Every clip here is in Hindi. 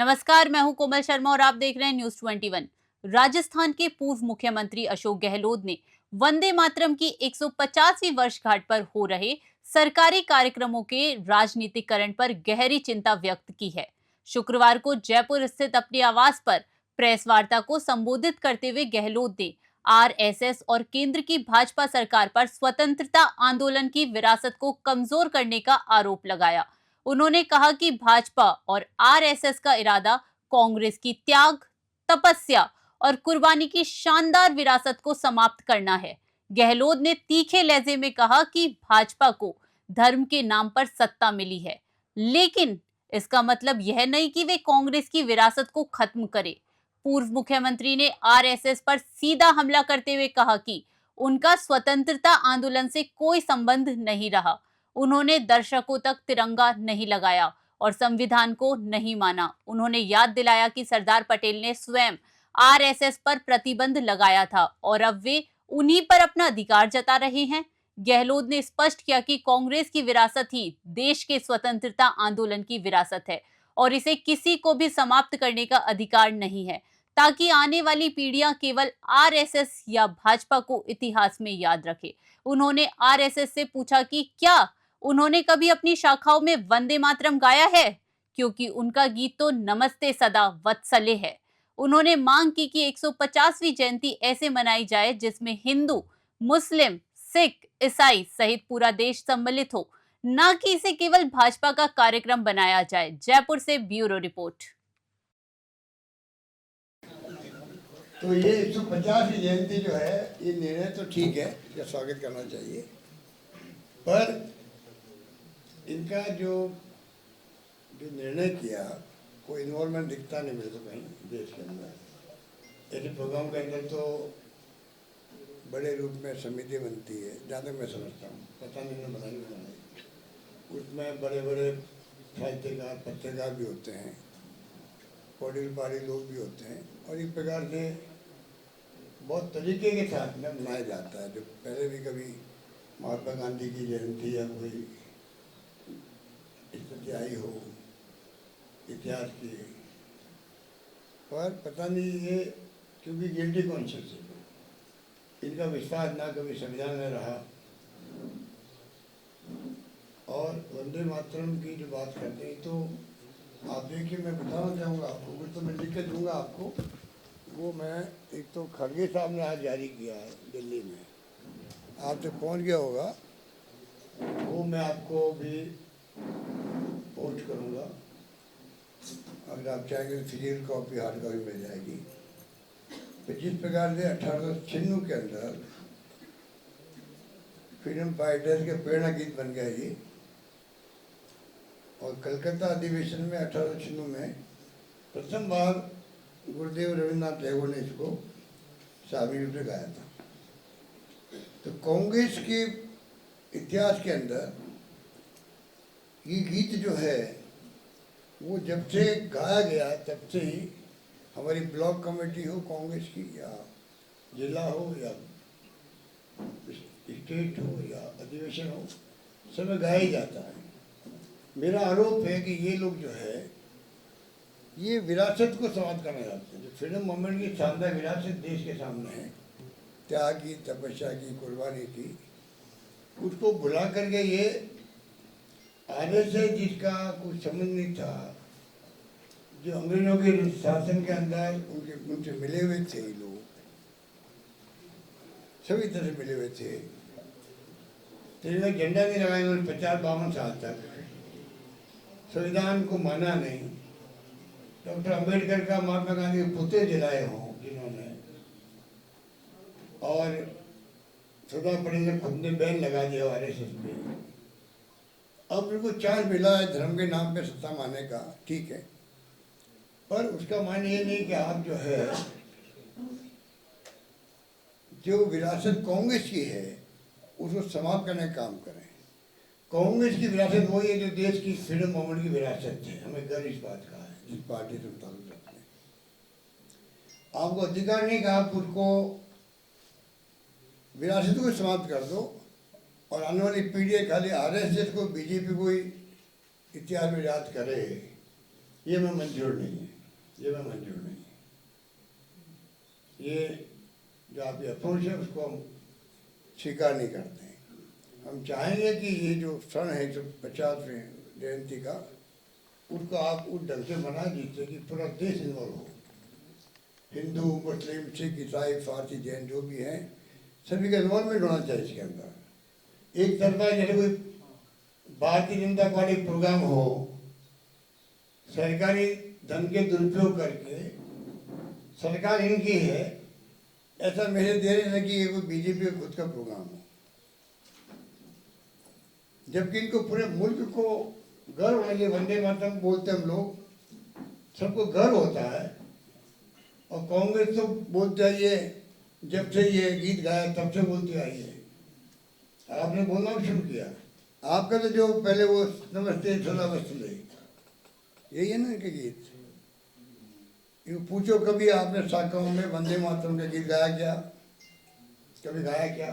नमस्कार, मैं हूं कोमल शर्मा और आप देख रहे हैं न्यूज 21। राजस्थान के पूर्व मुख्यमंत्री अशोक गहलोत ने वंदे मातरम की 150वीं वर्षगांठ पर हो रहे सरकारी कार्यक्रमों के राजनीतिकरण पर गहरी चिंता व्यक्त की है। शुक्रवार को जयपुर स्थित अपने आवास पर प्रेस वार्ता को संबोधित करते हुए गहलोत ने आरएसएस और केंद्र की भाजपा सरकार पर स्वतंत्रता आंदोलन की विरासत को कमजोर करने का आरोप लगाया। उन्होंने कहा कि भाजपा और आरएसएस का इरादा कांग्रेस की त्याग, तपस्या और कुर्बानी की शानदार विरासत को समाप्त करना है। गहलोत ने तीखे लहजे में कहा कि भाजपा को धर्म के नाम पर सत्ता मिली है, लेकिन इसका मतलब यह नहीं कि वे कांग्रेस की विरासत को खत्म करे। पूर्व मुख्यमंत्री ने आरएसएस पर सीधा हमला करते हुए कहा कि उनका स्वतंत्रता आंदोलन से कोई संबंध नहीं रहा। उन्होंने दर्शकों तक तिरंगा नहीं लगाया और संविधान को नहीं माना। उन्होंने याद दिलाया कि सरदार पटेल ने स्वयं आरएसएस पर प्रतिबंध लगाया था और अब वे उन्हीं पर अपना अधिकार जता रहे हैं। गहलोत ने स्पष्ट किया कि कांग्रेस की विरासत ही देश के स्वतंत्रता आंदोलन की विरासत है और इसे किसी को भी समाप्त करने का अधिकार नहीं है, ताकि आने वाली पीढ़ियां केवल आरएसएस या भाजपा को इतिहास में याद रखे। उन्होंने आरएसएस से पूछा कि क्या उन्होंने कभी अपनी शाखाओं में वंदे मातरम गाया है, क्योंकि उनका गीत तो नमस्ते सदा वत्सले है। उन्होंने मांग की कि 150वीं जयंती ऐसे मनाई जाए जिसमें हिंदू, मुस्लिम, सिख, ईसाई सहित पूरा देश सम्मिलित हो, न कि इसे केवल भाजपा का कार्यक्रम बनाया जाए। जयपुर से ब्यूरो रिपोर्ट। तो ये 150वीं जयंती जो है, ये निर्णय तो ठीक है, इसका स्वागत करना चाहिए, पर इनका जो निर्णय किया, कोई इन्वॉल्वमेंट दिखता नहीं मेरे को कहीं देश के अंदर। ऐसे प्रोग्राम के अंदर तो बड़े रूप में समिति बनती है, जहाँ तक मैं समझता हूँ, पता नहीं उन्होंने बनाई बनाई, उसमें बड़े बड़े साहित्यकार, पत्रकार भी होते हैं, पॉलिटिकल पार्टी लोग भी होते हैं, और इस प्रकार से बहुत तरीके के साथ में मनाया जाता है। जो पहले भी कभी महात्मा गांधी की जयंती या कोई स्थिति आई हो इतिहास की, पर पता नहीं ये क्योंकि गिल्टी कॉन्शियस है, इनका विश्वास ना कभी संविधान में रहा। और वंदे मातरम की जो बात करते हैं, तो आप देखिए, मैं बताना चाहूँगा आपको, कुछ तो मैं लिख के दूँगा आपको, वो मैं एक तो खड़गे साहब ने आज जारी किया है दिल्ली में, आप तक पहुँच गया होगा, वो मैं आपको भी पोस्ट करूँगा, अगर आप चाहेंगे तो फिजिकल कॉपी, हार्ड कॉपी मिल जाएगी। तो जिस प्रकार से 1896 के अंदर फ्रीडम फाइटर्स के प्रेरणा गीत बन गया ये, और कलकत्ता अधिवेशन में 1896 में प्रथम बार गुरुदेव रविन्द्रनाथ टैगोर ने इसको शामिल रूप से गाया था। तो कांग्रेस के इतिहास के अंदर ये गीत जो है, वो जब से गाया गया तब से ही हमारी ब्लॉक कमेटी हो कांग्रेस की, या जिला हो, या स्टेट हो, या अधिवेशन हो, सब में गाया ही जाता है। मेरा आरोप है कि ये लोग जो है, ये विरासत को समाप्त करना चाहते हैं। जो फ्रीडम मूवमेंट की शानदार विरासत देश के सामने है, त्याग की, तपस्या की, कुर्बानी की, उसको भुला करके ये आरएसएस, जिसका कुछ समझ नहीं था, जो अंग्रेजों के शासन के अंदर उनसे मिले हुए थे, लोग सभी तरह से मिले हुए थे, तिरंगा झंडा नहीं लगाया उन्होंने 50-52 साल तक, संविधान को माना नहीं। डॉक्टर अंबेडकर का महात्मा गांधी के पुतले जलाए हों जिन्होंने, और सरदार पटेल ने खुद ने बैन लगा दिया आरएसएस पे। अब उनको चांस मिला है धर्म के नाम पे सत्ता मानने का, ठीक है, पर उसका मान ये नहीं कि आप जो है, जो विरासत कांग्रेस की है उसको समाप्त करने का काम करें। कांग्रेस की विरासत वही है जो देश की फ्रीडम मूवमेंट की विरासत है, हमें गर्व इस बात का है, जिस पार्टी से ताल्लुक रखते हैं। आपको अधिकार नहीं कि आप उसको विरासत को समाप्त कर दो, और आने वाली पीढ़ी खाली आरएसएस को, बीजेपी को इतिहास में याद करे। ये मैं मंजूर नहीं है, ये मैं मंजूर नहीं है। ये जो आपकी अप्रोच है उसको हम स्वीकार नहीं करते हैं। हम चाहेंगे कि ये जो क्षण है 150वें जयंती का, उसको आप उस ढंग से मनाएं जिससे कि पूरा देश इन्वॉल्व हो। हिंदू, मुस्लिम, सिख, ईसाई, फारसी, जैन जो भी हैं, सभी का इन्वॉल्वमेंट होना चाहिए इसके अंदर। एक तरफा जैसे कोई भारतीय जनता पार्टी प्रोग्राम हो, सरकारी धन के दुरुपयोग करके सरकार इनकी है, ऐसा मैसेज दे रहे हैं कि ये कोई बीजेपी का खुद का प्रोग्राम हो, जबकि इनको पूरे मुल्क को गर्व है। वंदे मातरम बोलते हम लोग, सबको गर्व होता है। और कांग्रेस तो बोलते है ये जब से ये गीत गाया तब से बोलती आई है। आपने बोलना भी शुरू किया। आपका तो जो पहले वो नमस्ते सदा वस्तुले, यही है ना इनके गीत। ये पूछो कभी आपने शाखाओं में वंदे मातरम का गीत गाया क्या? कभी गाया क्या?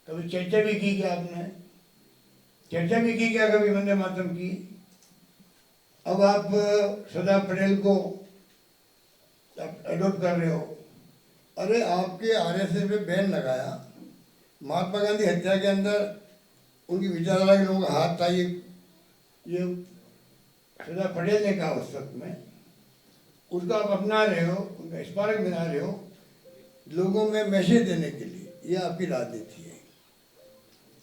कभी चर्चा भी की क्या आपने? चर्चा भी की क्या कभी वंदे मातरम की? अब आप सरदार पटेल को एडोप्ट कर रहे हो। अरे आपके आरएसएस में बैन लगाया, महात्मा गांधी हत्या के अंदर उनकी विचारधारा के लोगों का हाथ था। ये सरदार पटेल ने कहा उस वक्त में, उसको आप अपना रहे हो, उनका स्मारक बना रहे हो लोगों में मैसेज देने के लिए। ये आपकी राजनीति है।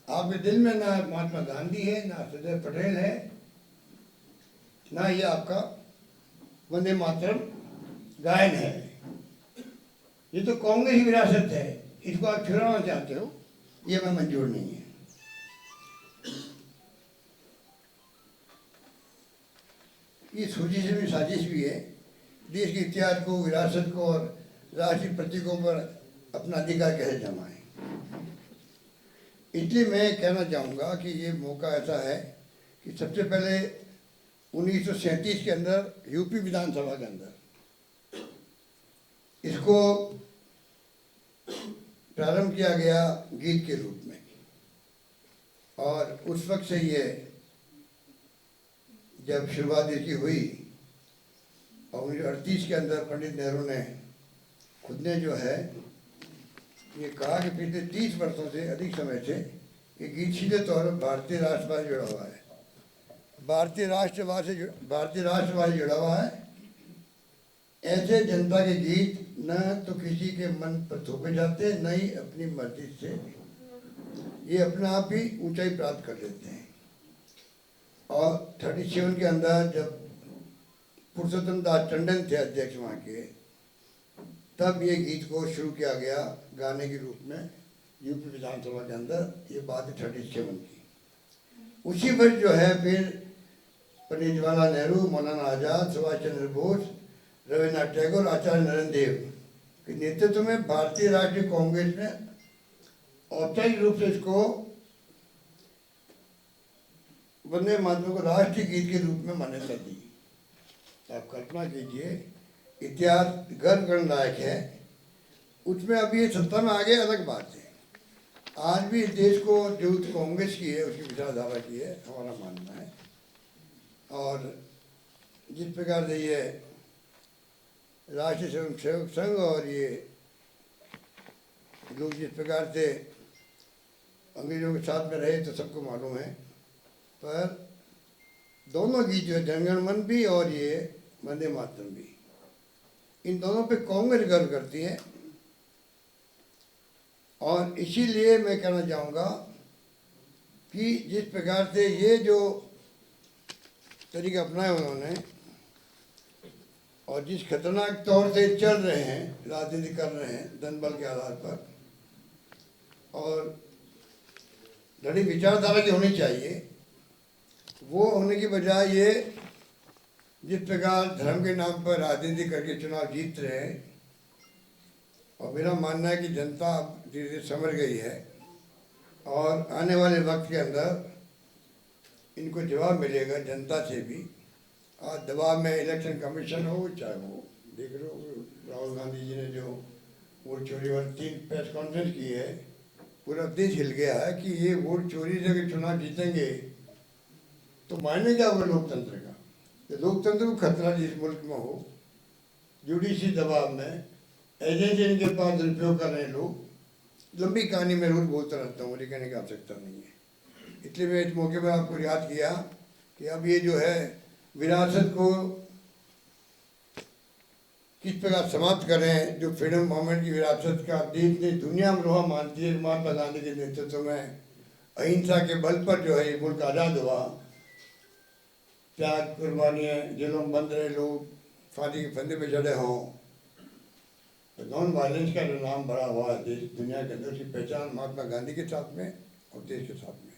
आपके दिल में ना महात्मा गांधी है, ना सरदार पटेल है, ना ये आपका वंदे मातरम गायन है। ये तो कांग्रेस की विरासत है, इसको आप छुड़ाना चाहते हो, ये मैं मंजूर नहीं है। ये सोची से भी साजिश भी है, देश के इतिहास को, विरासत को और राष्ट्रीय प्रतीकों पर अपना अधिकार कैसे जमाएं। इसलिए मैं कहना चाहूँगा कि ये मौका ऐसा है कि सबसे पहले 1937 के अंदर यूपी विधानसभा के अंदर इसको प्रारंभ किया गया गीत के रूप में, और उस वक्त से ये जब शुरुआत इसकी हुई और 1938 के अंदर पंडित नेहरू ने खुद ने जो है ये कहा कि पिछले 30 वर्षों से अधिक समय से ये गीत सीधे तौर पर भारतीय राष्ट्रवाद से जुड़ा हुआ है। भारतीय राष्ट्रवाद से जुड़ा हुआ है। ऐसे जनता के गीत न तो किसी के मन पर थोपे जाते, न ही अपनी मर्जी से ये अपने आप ही ऊंचाई प्राप्त कर लेते हैं। और 37 के अंदर जब पुरुषोत्तम दास टंडन थे अध्यक्ष वहाँ के, तब ये गीत को शुरू किया गया गाने के रूप में यूपी विधानसभा के अंदर। ये बात है 37 की। उसी वर्ष जो है फिर पंडित जवाहरलाल नेहरू, मौलाना आज़ाद, सुभाष चंद्र बोस, रविन्द्रनाथ टैगोर, आचार्य नरेंद्र देव के नेतृत्व में भारतीय राष्ट्रीय कांग्रेस ने औपचारिक रूप से इसको वंदे मातरम को राष्ट्रीय गीत के रूप में मान्यता दी। आप कल्पना कीजिए, इतिहास गर्व करने लायक है। उसमें अभी ये सत्ता में आ गए अलग बात है। आज भी इस देश को जो कांग्रेस की है, उसकी विचारधारा की है, हमारा मानना है। और जिस प्रकार से ये राष्ट्रीय स्वयंसेवक संघ और ये लोग जिस प्रकार से अंग्रेजों के साथ में रहे तो सबको मालूम है। पर दोनों गीत जो है, जनगण मन भी और ये वंदे मातरम भी, इन दोनों पे कांग्रेस गर्व करती है। और इसीलिए मैं कहना चाहूँगा कि जिस प्रकार से ये जो तरीका अपनाया उन्होंने और जिस खतरनाक तौर से चल रहे हैं, राजनीति कर रहे हैं धन बल के आधार पर, और लड़ी विचारधारा की होनी चाहिए, वो होने की बजाय ये जिस प्रकार धर्म के नाम पर राजनीति करके चुनाव जीत रहे हैं। और मेरा मानना है कि जनता धीरे धीरे समझ गई है और आने वाले वक्त के अंदर इनको जवाब मिलेगा जनता से भी। आज दबाव में इलेक्शन कमीशन हो, चाहे वो देख रहे हो राहुल गांधी जी ने जो वोट चोरी वाली 3 प्रेस कॉन्फ्रेंस की है, पूरा देश हिल गया है कि ये वोट चोरी से अगर चुनाव जीतेंगे तो मायने क्या हुआ लोकतंत्र का। तो लोकतंत्र को खतरा जिस मुल्क में हो, जुडिशरी दबाव में, एजेंट इनके पास दुरुपयोग कर रहे लोग, लंबी कहानी में रोज बोलता रहता हूँ, मुझे कहने की आवश्यकता नहीं है। इसलिए मैं इस मौके पर आपको याद किया कि अब ये जो है विरासत को किस प्रकार समाप्त करें, जो फ्रीडम मूवमेंट की विरासत का देश ने दुनिया में लोहा मानती है। महात्मा गांधी के नेतृत्व में अहिंसा के बल पर जो है ये मुल्क आज़ाद हुआ। त्याग, कुर्बानियाँ, जेलों में बंद रहे लोग, फांसी के फंदे पे चढ़े हों, तो नॉन वायलेंस का जो नाम बड़ा हुआ है देश दुनिया के अंदर, उसकी पहचान महात्मा गांधी के साथ में और देश के साथ में।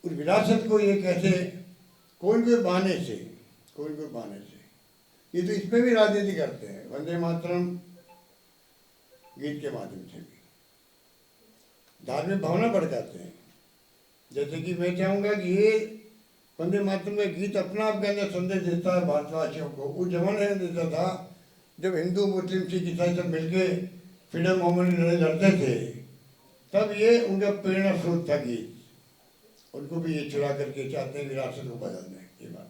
उस विरासत को ये कैसे कोई बहाने से, ये तो इसमें भी राजनीति करते हैं, वंदे मातरम गीत के माध्यम से भी धार्मिक भावना भड़काते हैं। जैसे कि मैं चाहूँगा कि ये वंदे मातरम का गीत अपना आप के अंदर संदेश देता है भारतवासियों को। उस जमाने में देता था जब हिंदू, मुस्लिम, सिख, ईसाई सब मिलके फ्रीडम मूवमेंट लड़ते थे, तब ये उनका प्रेरणा स्रोत था गीत। उनको भी ये चुरा करके चाहते हैं विरासत को बदलने की बात।